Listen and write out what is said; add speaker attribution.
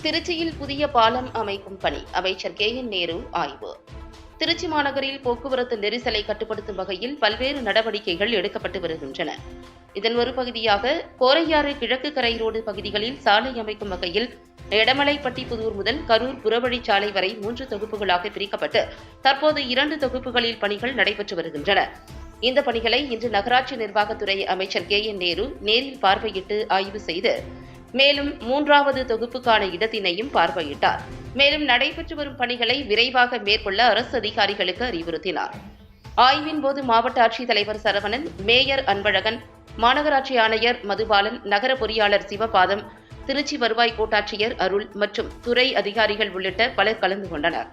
Speaker 1: திருச்சியில் புதிய பாலம் அமைக்கும் பணி அமைச்சர் KN நேரு ஆய்வு. திருச்சி மாநகரில் போக்குவரத்து நெரிசலை கட்டுப்படுத்தும் வகையில் பல்வேறு நடவடிக்கைகள் எடுக்கப்பட்டு வருகின்றன. இதன் ஒரு பகுதியாக கோரையாறு கிழக்கு கரை ரோடு பகுதிகளில் சாலை அமைக்கும் வகையில் எடமலைப்பட்டி புதூர் முதல் கரூர் புறவழிச்சாலை வரை 3 தொகுப்புகளாக பிரிக்கப்பட்டு தற்போது 2 தொகுப்புகளில் பணிகள் நடைபெற்று வருகின்றன. இந்த பணிகளை இன்று நகராட்சி நிர்வாகத்துறை அமைச்சர் KN நேரு நேரில் பார்வையிட்டு ஆய்வு செய்து மேலும் 3வது தொகுப்புக்கான இடத்தினையும் பார்வையிட்டார். மேலும் நடைபெற்று வரும் பணிகளை விரைவாக மேற்கொள்ள அரசு அதிகாரிகளுக்கு அறிவுறுத்தினார். ஆய்வின் போது மாவட்ட ஆட்சித்தலைவர் சரவணன், மேயர் அன்பழகன், மாநகராட்சி ஆணையர் மதுபாலன், நகர பொறியாளர் சிவபாதம், திருச்சி வருவாய் கோட்டாட்சியர் அருள் மற்றும் துறை அதிகாரிகள் உள்ளிட்ட பலர் கலந்து கொண்டனர்.